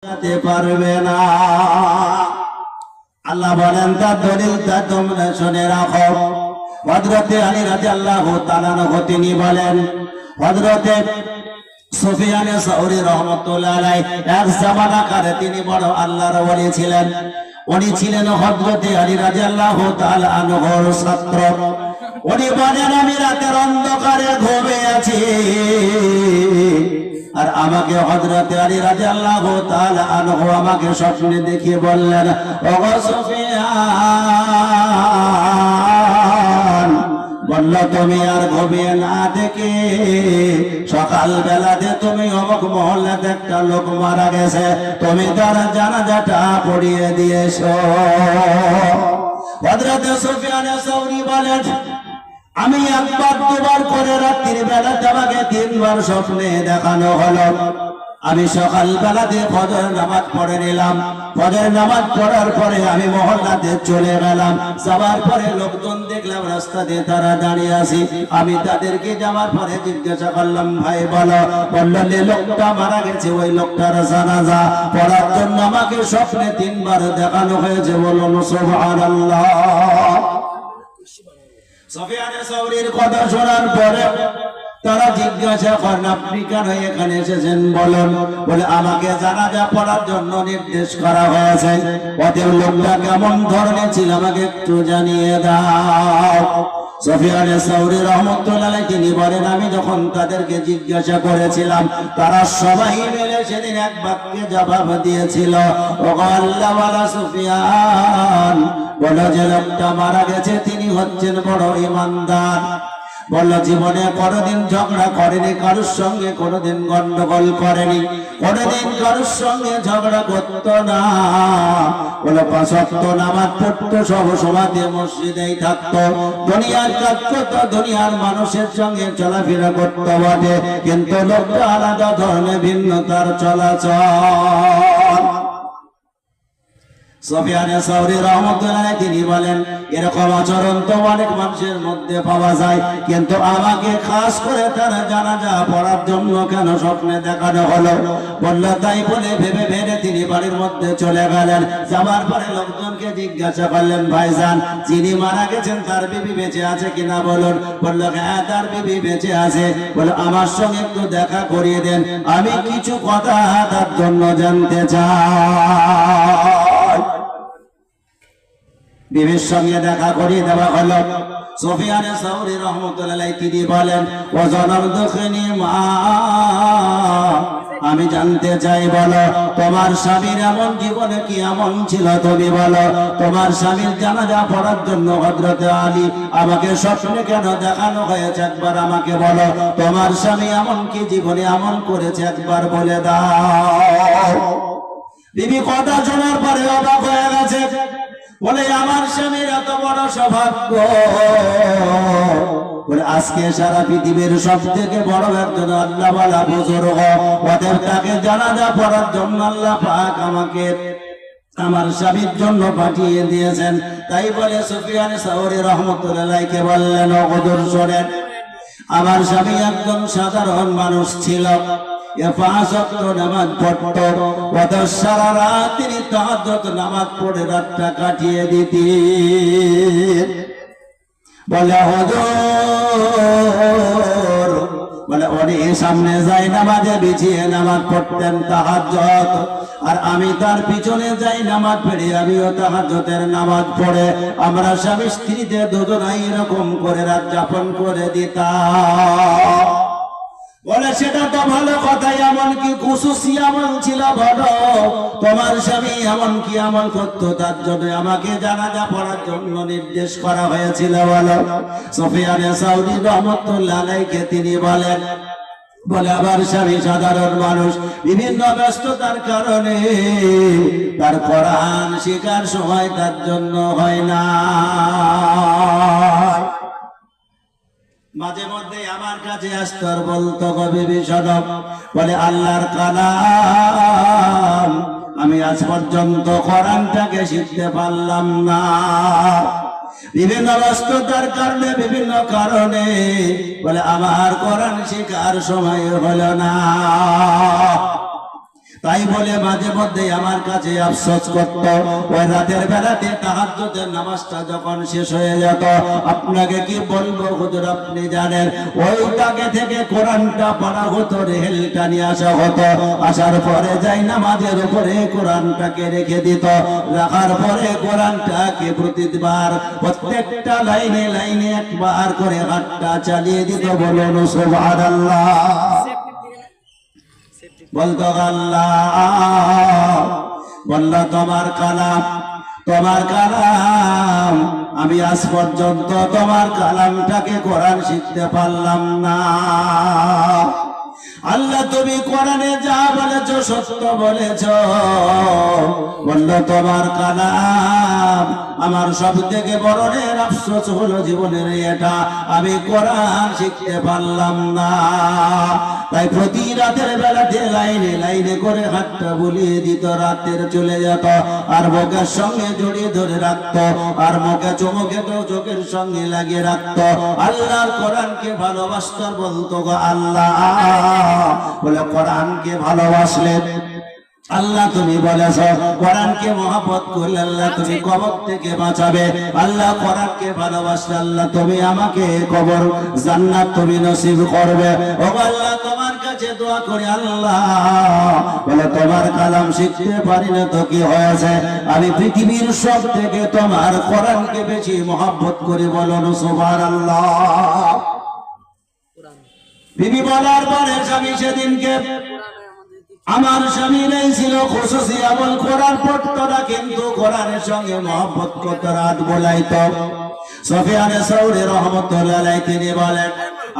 যেতে পারবে না। আল্লাহ বলেন তার দলিলটা তোমরা শুনে রাখো। হযরতে আলী রাদিয়াল্লাহু তাআলা আনহু তিনি বলেন, হযরতে সুফিয়ান সাউরি রাহমাতুল্লাহ আলাইহি এক জামানাকারে তিনি বড় আল্লাহর ওলি ছিলেন। উনি ছিলেন হযরতে আলী রাদিয়াল্লাহু তাআলা আনহুর ছাত্র। উনি বলেন, আমি রাতের অন্ধকারে ঘুমিয়ে আছি আর আমাকে হযরতে আলী রাদিয়াল্লাহু তাআলা আনহু আমাকে স্বপ্নে দেখিয়ে বললেন, ওগো সুফিয়ান, বলল তুমি আর ঘুমিয়ে না দেখে সকাল বেলাতে তুমি অমুক মহল্লাতে একটা লোক মারা গেছে, তুমি তার জানাজাটা পড়িয়ে দিয়েছো। হযরতে সুফিয়ান সাউরি বলেন, আমি একবার দুবার করে রাত্রির বেলাতে আমাকে তিনবার স্বপ্নে দেখানো হলো। আমি সকাল বেলাতে ফজর নামাজ পড়ে নিলাম। ফজর নামাজ পড়ার পরে আমি মহল্লাতে চলে গেলাম। যাওয়ার পরে লোকজন দেখলাম রাস্তা দিয়ে তারা দাঁড়িয়ে আছে। আমি তাদেরকে যাওয়ার পরে জিজ্ঞাসা করলাম, ভাই বলো, বললো যে লোকটা মারা গেছে ওই লোকটার জানাজা পড়ার জন্য আমাকে স্বপ্নে তিনবার দেখানো হয়েছে। বলুন সুবহানাল্লাহ। সুফিয়ান সাউরির কথা শোনার পরে তারা জিজ্ঞাসা করেন, আপনি কেন এখানে এসেছেন বলুন। বলে, আমাকে জানাজা পড়ার জন্য নির্দেশ করা হয়েছে। ওদের লোকটা কেমন ধরনের ছিল আমাকে একটু জানিয়ে দাও। সুফিয়ান সাউরি রাহমাতুল্লাহ আলাইহি তিনি বলেন, আমি যখন তাদেরকে জিজ্ঞাসা করেছিলাম তারা সবাই মিলে সেদিন এক বাক্যে জবাব দিয়েছিল, ওগো আল্লাহওয়ালা সুফিয়ান, বলো যে লোকটা মারা গেছে তিনি হচ্ছেন বড় ঈমানদার। বলল, জীবনে কোনদিন ঝগড়া করেনি, কারোর সঙ্গে কোনদিন গন্ডগোল করেনি, কোনদিন কারোর সঙ্গে ঝগড়া করত না। বলে, ৫ ওয়াক্ত নামাজ পড়তো, সব সময়তে মসজিদেই থাকতো, দুনিয়ার কাজ করতো, দুনিয়ার মানুষের সঙ্গে চলাফেরা করতো বটে, কিন্তু লোকটা আলাদা ধরনের ভিন্ন তার চলাচল। সুফিয়ান সাউরি রাহমাতুল্লাহ আলাইহি তিনি বলেন, এরকম আচরণ তো অনেক মানুষের মধ্যে পাওয়া যায়, কিন্তু আমাকে খাস করে তার জানাজা পড়ার জন্য কেন স্বপ্নে দেখানো হলো? বলল, তাই বলে ভেবে ভেবে তিনি বাড়ির মধ্যে চলে গেলেন। যাওয়ার পরে লোকজনকে জিজ্ঞাসা করলেন, ভাইজান, যিনি মারা গেছেন তার বিবি বেঁচে আছে কিনা বলুন। বলল, হ্যাঁ তার বিবি বেঁচে আছে। বলে, আমার সঙ্গে একটু দেখা করিয়ে দেন, আমি কিছু কথা তার জন্য জানতে চাই। বিবির সঙ্গে দেখা করিয়ে দেওয়া হলো। সুফিয়ান সাউরি রাহমাতুল্লাহ আলাইহি তিনি বলেন, ও জনাব দখিনী মা, আমি জানতে চাই, বলো তোমার স্বামীর এমন জীবনে কি এমন ছিল তুমি বলো। তোমার স্বামীর জানাজা পড়ার জন্য হযরতে আলী আমাকে স্বপ্নে কেন দেখানো হয়েছে একবার আমাকে বলো। তোমার স্বামী এমন কি জীবনে এমন করেছে একবার বলে দাও। বিবি কথা শোনার পরে অবাক হয়ে গেছে। বলে, আমার স্বামীর এত বড় সৌভাগ্য, বলে আজকে সারা পৃথিবীর সব থেকে বড় একজন আল্লাহওয়ালা বুজুর্গ, ওদের তাকে জানাজা পড়ার জন্য আল্লাহ পাক আমাকে আমার স্বামীর জন্য পাঠিয়ে দিয়েছেন। তাই বলে সুফিয়ান সাউরি রাহমাতুল্লাহ আলাইহি বললেন, ও হুজুর শোনেন, আমার স্বামী একজন সাধারণ মানুষ ছিল। ৫ ওয়াক্ত নামাজ পড়তো, ওদের সারা রাত তিনি তাহাজ্জুদ নামাজ পড়ে রাতটা কাটিয়ে দিতেন। বলে, হুজুর, বলে উনি সামনে যাই নামাজে বিছিয়ে নামাজ পড়তেন তাহাজ্জুদ, আর আমি তার পিছনে যাই নামাজ পড়ে আমিও তাহাজ্জুদের নামাজ পড়ে আমরা স্বামী স্ত্রীতে দুজনাই এরকম করে রাত যাপন করে দিতাম। বলে, সেটা তো ভালো কথা, এমন কি খুশুসি আমল ছিল বলো? তোমার স্বামী এমন কি আমল করতো তার জন্য আমাকে জানাজা পড়ার জন্য নির্দেশ করা হয়েছিল বলো। সুফিয়ান সাউরি রাহমাতুল্লাহ আলাইহি তিনি বলেন, বলে আমার স্বামী সাধারণ মানুষ, বিভিন্ন ব্যস্ততার কারণে তার কোরআন শেখার সময় তার জন্য হয় না। মাঝে মধ্যে আমার কাছে আসতো আর বলতো, কবি বিশদক, বলে আল্লাহর কালাম আমি আজ পর্যন্ত কোরআনটাকে শিখতে পারলাম না। বিভিন্ন ব্যস্ততার কারণে বিভিন্ন কারণে বলে আমার কোরআন শেখার সময় হলো না। তাই বলে মাঝে মধ্যে আমার কাছে আফসোস করত, ওই রাতের বেলাতে তাহাজ্জুদের নামাজটা যখন শেষ হয়ে যেত, আপনাকে কি বলবো হুজুর, আপনি জানেন ওই তাকে থেকে কোরআনটা পড়া হতো, রেহেলটা নিয়ে আসা হতো, আসার পরে যাই নামাজের উপরে কোরআনটাকে রেখে দিত, রাখার পরে কোরআনটাকে প্রতিবার প্রত্যেকটা লাইনে লাইনে একবার করে হাতটা চালিয়ে দিত। বলুন সুবহানাল্লাহ, বলতো আল্লাহ, বলল তোমার কালাম, তোমার কালাম, আমি আজ পর্যন্ত তোমার কালামটাকে কোরআন শিখতে পারলাম না। আল্লাহ তুমি কোরআনে যা বলেছো সত্য বলেছো, বলল তোমার কালাম, আমার সব থেকে বড় আফসোস হলো জীবনের এটা, আমি কোরআন শিখতে পারলাম না। তাই প্রতি রাতের বেলাতে লাইনে লাইনে করে হাতটা বুলিয়ে দিত, রাতের চলে যেত, আর মুখের সঙ্গে জড়িয়ে ধরে রাখতো, আর মুখে চমকে তো চোখের সঙ্গে লাগিয়ে রাখতো। আল্লাহর কোরআনকে ভালোবাসতো, বলতো গো আল্লাহ, বলে কোরআনকে ভালোবাসলে আল্লাহ তুমি বলেছো কোরআনকে মহব্বত করলে আল্লাহ তুমি কবর থেকে বাঁচাবে, আল্লাহ কোরআনকে ভালোবাসলে আল্লাহ তুমি আমাকে কবর জান্নাত তুমি নসিব করবে। ও আল্লাহ তোমার কাছে দোয়া করি আল্লাহ, বলে তোমার কালাম শিখতে পারি না তো কি হয়েছে, আমি পৃথিবীর সব থেকে তোমার কোরআনকে বেশি মহব্বত করি। বলুন সুবহানাল্লাহ। বিবি বলার পরে স্বামী সেদিনকে, আমার স্বামী নেই ছিল খুশুসি আমল করার পড়তো না, কিন্তু কোরআনের সঙ্গে মহব্বত করতো, রাত বোলাইতো। সুফিয়ান সাউরি রাহমাতুল্লাহ আলাইহি তিনি বলেন,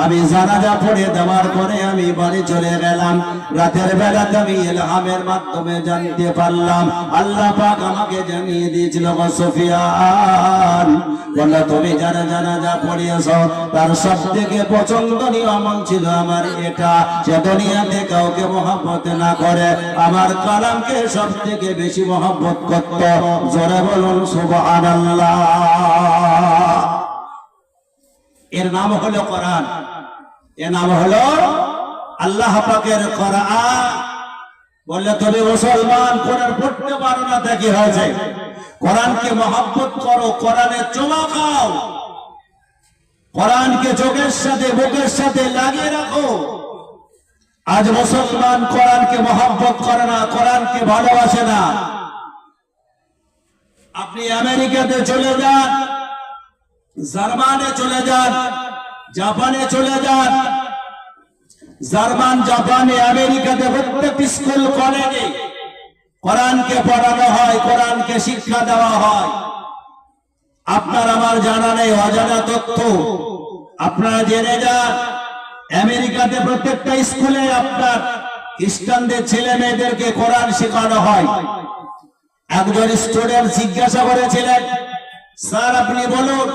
আমি জানাজা পড়ে দেওয়ার পরে আমি বাড়ি চলে গেলাম, রাতের বেলাতে আমি ইলহামের মাধ্যমে জানতে পারলাম, আল্লাহ পাক আমাকে জানিয়ে দিয়েছিল, গো সুফিয়ান, বললো তুমি যারা জানাজা পড়িয়েছো তার সব থেকে পছন্দনীয় আমল ছিল আমার এটা, সে দুনিয়াতে কাউকে মহব্বত না করে আমার কালামকে সব থেকে বেশি মহব্বত করত। জোরে বলুন সুবহানাল্লাহ। এর নাম হলো কোরআন, এর নাম হলো আল্লাহ পাকের কোরআন। বললে তুমি মুসলমান কোরআন পড়তে পারো না, তা কি হয়েছে? কোরআনকে মহব্বত করো, কোরআনে চুমা খাও, কোরআনকে চোখের সাথে বুকের সাথে লাগিয়ে রাখো। আজ মুসলমান কোরআনকে মহব্বত করে না, কোরআনকে ভালোবাসে না। আপনি আমেরিকাতে চলে যান, জার্মানে চলে যান, জাপানে চলে যান, জার্মান, জাপানে, আমেরিকাতে প্রত্যেক স্কুল কলেজে কোরআনকে পড়ানো হয়, কোরআনকে শিক্ষা দেওয়া হয়। আপনার আমার জানা নেই, অজানা তথ্য আপনারা জেনে যান। আমেরিকাতে প্রত্যেকটা স্কুলে আপনার খ্রিস্টানদের ছেলে মেয়েদেরকে কোরআন শেখানো হয়। একজন স্টুডেন্ট জিজ্ঞাসা করেছিলেন, স্যার আপনি বলুন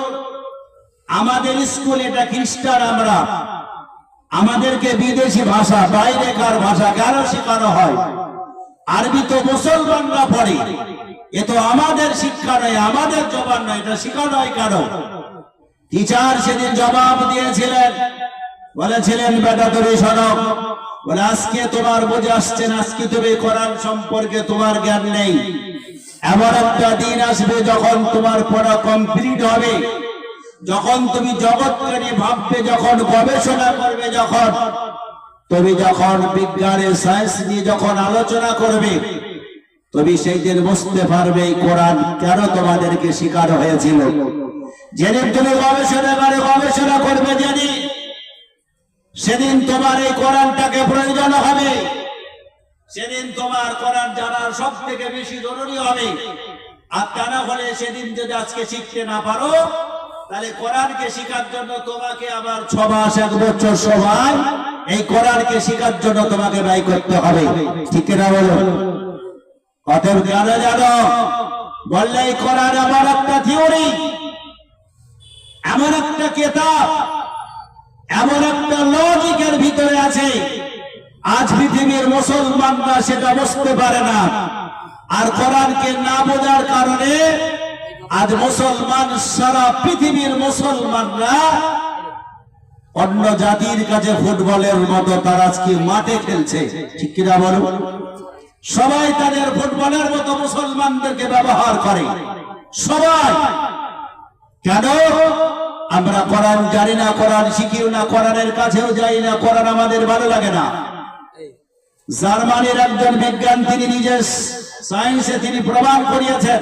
আমাদের স্কুল এটা খ্রিস্টান, আমরা আমাদেরকে বিদেশি ভাষা, বাইরেকার ভাষা কেন শেখানো হয়? আরবি তো মুসলমানরা পড়ে, এ তো আমাদের শিক্ষা নয়, আমাদের জবান নয়, এটা শেখানো হয় কেন? টিচার সেদিন জবাব দিয়েছিলেন, বলেছিলেন বেটা তুমি শোনো, বলে আজকে তোমার বুঝে আসছেন, আজকে তুমি কোরআন সম্পর্কে তোমার জ্ঞান নেই। এমন একটা দিন আসবে যখন তোমার পড়া কমপ্লিট হবে, যখন তুমি জগৎকে নিয়ে ভাববে, যখন গবেষণা করবে, যখন তুমি যখন বিজ্ঞানের সায়েন্স নিয়ে যখন আলোচনা করবে, তুমি সেই দিন বুঝতে পারবে এই কোরআন কেন তোমাদেরকে শেখানো হয়েছিল। যেদিন তুমি গবেষণা করবে, সেদিন তোমার এই কোরআনটাকে প্রয়োজন হবে, সেদিন তোমার কোরআন জানার সব থেকে বেশি জরুরি হবে। আর তা না হলে সেদিন যদি আজকে শিখতে না পারো, তাহলে কোরআনকে শেখার জন্য তোমাকে আবার 6 মাস 1 বছর সময় এই কোরআনকে শেখার জন্য তোমাকে ব্যয় করতে হবে, ঠিক না বলো? অতএব জানো জানো বললে এই কোরআন এমন একটা থিওরি, এমন একটা কিতাব, এমন একটা লজিকের ভিতরে আছে, আজ পৃথিবীর মুসলমানরা সেটা বুঝতে পারে না। আর কোরআনকে না বোঝার কারণে আজ মুসলমান, সারা পৃথিবীর মুসলমানরা অন্য জাতির কাছে ফুটবলের মতো তারা আজকে মাঠে খেলছে, ঠিক কিনা বলো? সবাই তাদের ফুটবলের মতো মুসলমানদেরকে ব্যবহার করে। সবাই কেন? আমরা কোরআন জানি না, কোরআন শিখিও না, কোরআনের কাছেও যাই না, কোরআন আমাদের ভালো লাগে না। জার্মানির একজন বিজ্ঞান, তিনি নিজে সায়েন্সে তিনি প্রমাণ করিয়েছেন,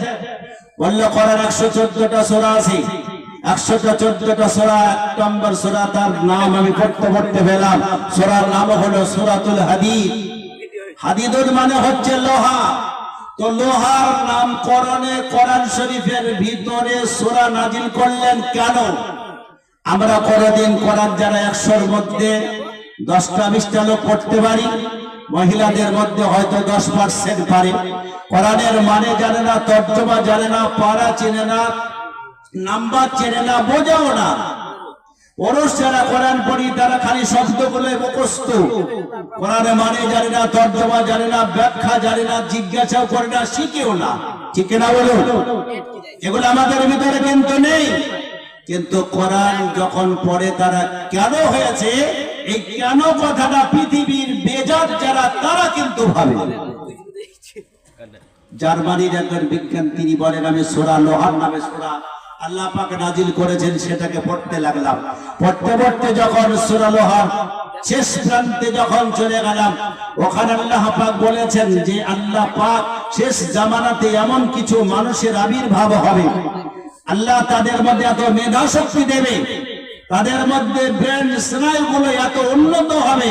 বলল কোরআন 114টা সূরা আছে, 114টা সূরা, 1 নম্বর সূরা তার নাম আমি পড়তে পেলাম, সূরার নাম হলো সূরাতুল হাদিদ। হাদিদুল মানে হচ্ছে লোহা। তো লোহার নাম কোরআনে, কোরআন শরীফের ভিতরে সূরা নাজিল করলেন কেন? আমরা কোনদিন কোরআন যারা 100-র মধ্যে 10টা-20টা লোক পড়তে পারি, মহিলাদের মধ্যে হয়তো 10% পারে। কোরআনের মানে জানে না, তর্জমা জানে না, পারা চেনে না, নাম্বার চেনে না, বোঝাও না। পুরুষ যারা কোরআন পড়ি তারা খালি শব্দগুলো মুখস্থ, কোরআনে মানে জানে না, তর্জমা জানে না, ব্যাখ্যা জানে না, জিজ্ঞাসাও করে না, শিখেও না। ঠিক না বলুন? এগুলো আমাদের ভিতরে কিন্তু নেই। কিন্তু কোরআন যখন পড়ে তারা কেন হয়েছে, এই কেন কথাটা পৃথিবীর বেজাত যারা তারা কিন্তু ভাবে। জার্মানির একজন বিজ্ঞান তিনি বলেন, আমি সূরা লোহার নামে সূরা আল্লাহ পাক নাজিল করেছেন, সেটাকে পড়তে লাগলাম। পড়তে যখন সূরা লোহার শেষ প্রান্তে যখন চলে গেলাম, ওখানে আল্লাহ পাক বলেছেন যে আল্লাহ পাক শেষ জামানাতে এমন কিছু মানুষের আবির্ভাব হবে, আল্লাহ তাদের মধ্যে এত মেধা শক্তি দেবে, তাদের মধ্যে ব্রেন স্নায়ুগুলো এত উন্নত হবে,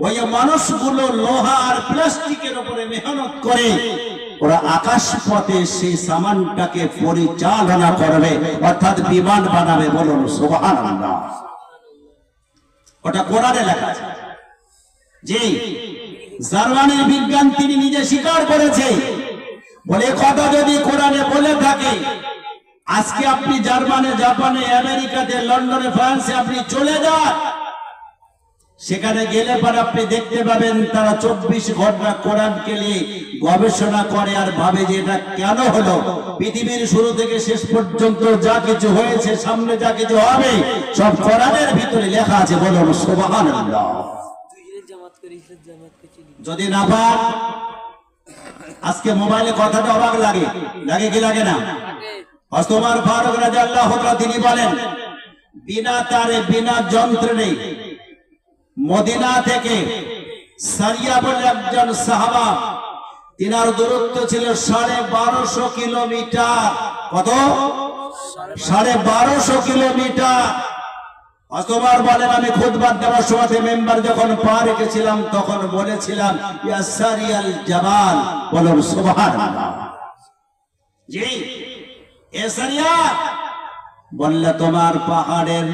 ওই মানুষগুলো লোহা আর প্লাস্টিকের উপরে মেহনত করে ওরা আকাশ পথে সেই সামানটাকে পরিচালনা করবে, অর্থাৎ বিমান বানাবে। বলুন সুবহানাল্লাহ। ওটা কোরআনে লেখা আছে। জি, জার্মানির বিজ্ঞান তিনি নিজে স্বীকার করেছে, বলে কথা যদি কোরআনে বলে থাকে, আজকে আপনি জার্মানে, জাপানে, আমেরিকাতে, লন্ডনে, ফ্রান্সে আপনি চলে যান, সেখানে গেলে পরে আপনি দেখতে পাবেন তারা 24 ঘন্টা কোরআনকে নিয়ে গবেষণা করে আর ভাবে যে এটা কেন হলো। পৃথিবীর শুরু থেকে শেষ পর্যন্ত যা কিছু হয়েছে, সামনে যা কিছু হবে, সব কোরআনের ভিতরে লেখা আছে। বলুন সুবহানাল্লাহ। যদি না পান, আজকে মোবাইলে কথাটা অবাক লাগে, লাগে কি লাগে না? ওমর ফারুক রাদিয়াল্লাহু তাআলা তিনি বলেন, বিনা তারে, বিনা যন্ত্রে মদিনা থেকে সারিয়া বলে একজন সাহাবা, তিনার দূরত্ব ছিল 1250 কিলোমিটার। কত? 1250 কিলোমিটার। ওমর বলেন, আমি খুতবা দেওয়ার সময় মেম্বার যখন পা রেখেছিলাম তখন বলেছিলাম, ইয়া সারিয়াল জাবাল। বলুন সুবহানাল্লাহ। জি, এ সারিয়া বললে তোমার পাহাড়ের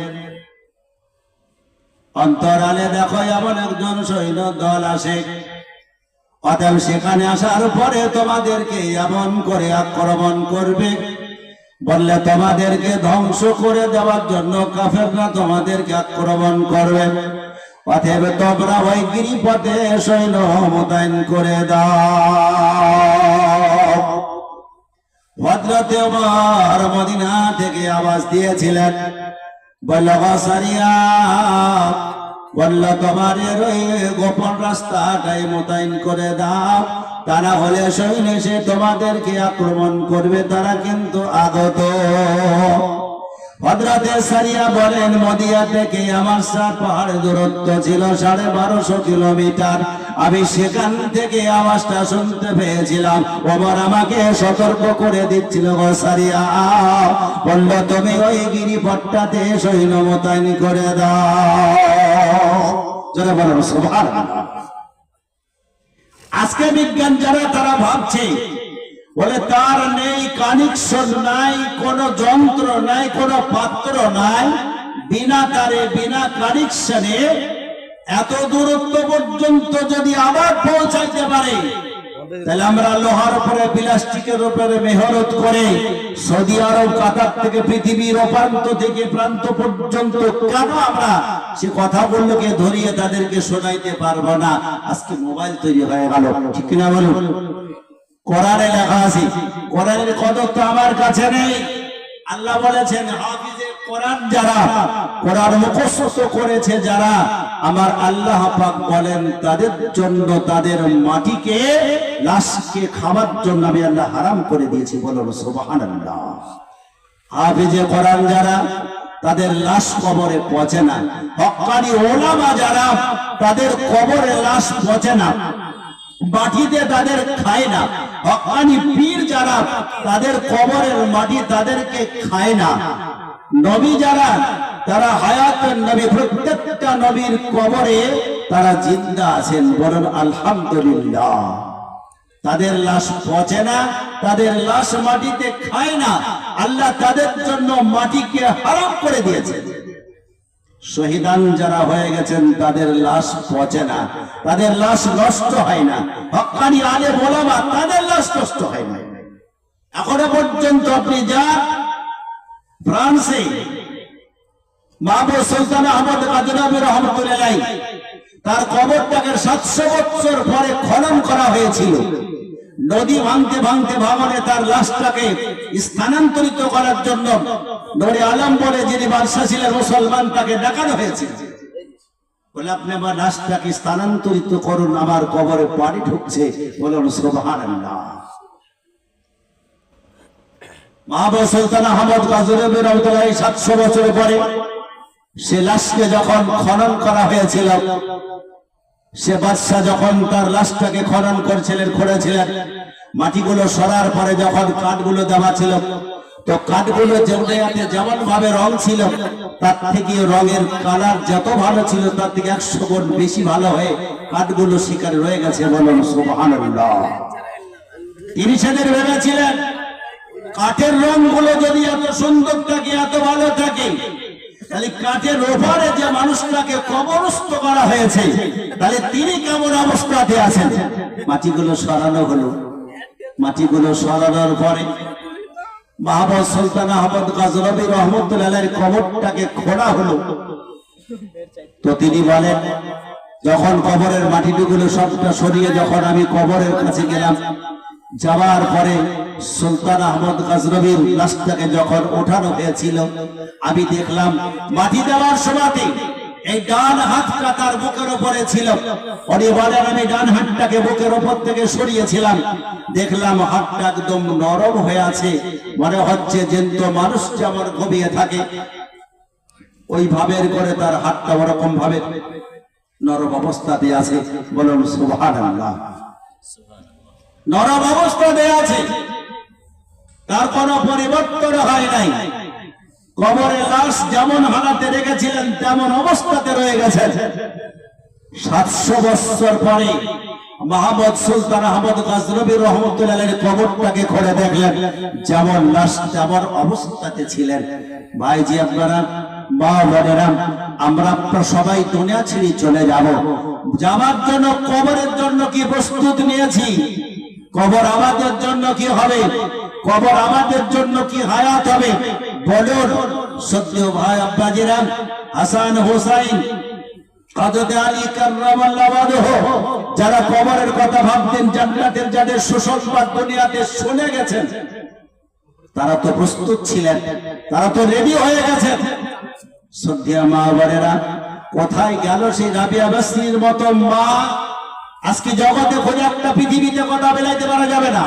অন্তরালে দেখো এমন একজন সৈন্য দল আসে, অতএব সেখানে আসার পরে তোমাদেরকে এমন করে আক্রমণ করবে, বললে তোমাদেরকে ধ্বংস করে দেওয়ার জন্য কাফেররা তোমাদেরকে আক্রমণ করবে, অতএব তোমরা ওই গিরিপথে সৈন্য মোতায়েন করে দাও। হযরত ওমর মদিনা থেকে আওয়াজ দিয়েছিলেন, বলল সারিয়া, বলল তোমার ওই গোপন রাস্তাটাই মোতায়েন করে দাও, তা না হলে সৈন্য এসে তোমাদেরকে আক্রমণ করবে, তারা কিন্তু আগত। হযরত সারিয়া বলেন, মদিনা থেকে আমার পাহাড়ের দূরত্ব ছিল 1250 কিলোমিটার। আমি সেখান থেকে আওয়াজটা শুনতে পেয়েছিলাম, ওমর আমাকে সতর্ক করে দিচ্ছিল, গো সারিয়া, বলল তুমি ওই গিরিপথটাতে সৈন্য মোতায়েন করে দাও। যারা বলেন সুবহানাল্লাহ। আজকে বিজ্ঞান যারা তারা ভাবছে, বলে তার নেই কানেকশন, নাই কোন যন্ত্র, নাই কোন পাত্র নাই, বিনা তারে, বিনা কানেকশনে এত দূরত্ব পর্যন্ত যদি আবার পৌঁছাইতে পারে, তাহলে আমরা লোহার উপরে, প্লাস্টিকের উপরে মেহনত করে সৌদি আরব, কাতার থেকে পৃথিবীর প্রান্ত থেকে প্রান্ত পর্যন্ত কেন আমরা সে কথাগুলোকে ধরিয়ে তাদেরকে শোনাইতে পারবো না? আজকে মোবাইল তৈরি হয়ে গেল, ঠিক না বলুন? কোরআনে লেখা আছে, কোরআনের কদর তো আমার কাছে নেই। আল্লাহ বলেছেন, হাফিজে কোরআন যারা কোরআন মুখস্থ করেছে যারা, আমার আল্লাহ পাক বলেন তাদের জন্য তাদের মাটিকে লাশকে খাওয়ার জন্য আমি আল্লাহ হারাম করে দিয়েছি। বলুন সুবহানাল্লাহ। হাফেজে কোরআন যারা, তাদের লাশ কবরে পচে না। হক্কানি ওলামা যারা, তাদের কবরে লাশ পচে না, মাটিতে তাদের খায় না। হক্কানি পীর যারা, তাদের কবরের মাটি তাদেরকে খায় না। নবী যারা, তারা হায়াতুন নবী, প্রত্যেকটা নবীর কবরে তারা জিন্দা আছেন। বলেন আলহামদুলিল্লাহ। তাদের লাশ পচে না, তাদের লাশ মাটিতে খায় না। আল্লাহ তাদের জন্য মাটিকে হারাম করে দিয়েছে। শহীদান যারা হয়ে গেছেন, তাদের লাশ পচে না, তাদের লাশ নষ্ট হয় না। হক্কানি আলেম ওলামা, তাদের লাশ নষ্ট হয় না। এখনো পর্যন্ত আপনি যান ফ্রান্সে, মাহবুব সুলতান আহমদ গাজনবী রহমতুল্লাহ আলাইহি, তার কবরটাকে 700 বছর পরে খনন করা হয়েছিল। নদী ভাঙতে ভাঙতে ভাঙনে তার লাশটাকে স্থানান্তরিত করার জন্য নূরে আলম বলে যিনি বাদশা ছিলেন মুসলমান, তাকে দেখানো হয়েছে। বলে আপনি আমার লাশটাকে স্থানান্তরিত করুন, আমার কবরে পানি ঢুকছে। বলুন সুবহানাল্লাহ। মাহবুব সুলতান আহমদ গাজনবী রহমতুল্লাহ 700 বছর পরে সে লাশকে যখন খনন করা হয়েছিল, সে বাদশা যখন তার লাশটাকে খনন করছিলেন, খুঁড়েছিলেন, মাটিগুলো সরার পরে যখন কাঠগুলো দেওয়া ছিল, তো কাঠগুলো যেমন ভাবে রং ছিল, তার থেকে রঙের কালার যত ভালো ছিল, তার থেকে 100 গুণ বেশি ভালো হয়ে কাঠগুলো শিকারে রয়ে গেছে। বলুন সুবহানাল্লাহ। তিনি সেদিন ভেবেছিলেন কাঠের রংগুলো যদি এত সুন্দর থাকে, এত ভালো থাকে, তাহলে কাঠের ওপরে যে মানুষটাকে কবরস্থ করা হয়েছে, তাহলে তিনি কেমন অবস্থাতে আছেন। মাটিগুলো সরানো হলো। মাটিগুলো সরানোর পরে মাহবুব সুলতান আহমদ গাজনবী রহমতুল্লাহ আলাইহির কবরটাকে খোঁড়া হলো। তো তিনি বলেন, যখন কবরের মাটিগুলো সবটা সরিয়ে যখন আমি কবরের কাছে গেলাম, যাওয়ার পরে সুলতান আহমদ গাজনবীর লাশটাকে যখন ওঠানো হয়েছিল, আমি দেখলাম মাটি দেওয়ার সময়তে এই ডান হাতটা তার বুকের উপরে ছিল। উনি বলেন, আমি ডান হাতটাকে বুকের উপর থেকে সরিয়েছিলাম, দেখলাম হাতটা একদম নরম হয়ে আছে। মনে হচ্ছে যেন্ত মানুষ যেমন ঘুমিয়ে থাকে ওই ভাবের করে তার হাতটা ওরকম ভাবে নরম অবস্থাতে আছে। বলুন সুবহানাল্লাহ। নরম অবস্থাতে আছে, তার কোনো পরিবর্তন হয় নাই। কবরে লাশ যেমন হালাতে রেখেছিলেন তেমন অবস্থাতে রয়ে গেছেন। 700 বছর পরে মাহমুদ সুলতান আহমদ গাজনবী রহমতুল্লাহ আলাইহির কবরটাকে খুঁড়ে দেখলেন, যেমন লাশ তেমন অবস্থাতে ছিলেন। ভাইজি আপনারা, মা বোনেরা, আমরা সবাই দুনিয়া ছেড়ে চলে যাব। যাওয়ার জন্য কবরের জন্য কি প্রস্তুত নিয়েছি? কবর আমাদের জন্য কি হবে? কবর আমাদের জন্য কি হায়াত হবে? বলুন সত্য ভাই আব্বাজিরা, হাসান হোসাইন, হযরত আলী কাররামাল্লাহু ওয়াজহু, যারা কবরের কথা ভাবতেন, জান্নাতের যাদের সুসংবাদ দুনিয়াতে শুনে গেছেন, তারা তো প্রস্তুত ছিলেন, তারা তো রেডি হয়ে গেছেন। শ্রদ্ধেয় মা বোনেরা, কোথায় গেল সেই রাবিয়া বাসরীর মতো মা? আজকে জগতে খুঁজে একটা পৃথিবীতে কথা বেলাইতে পারা যাবে না।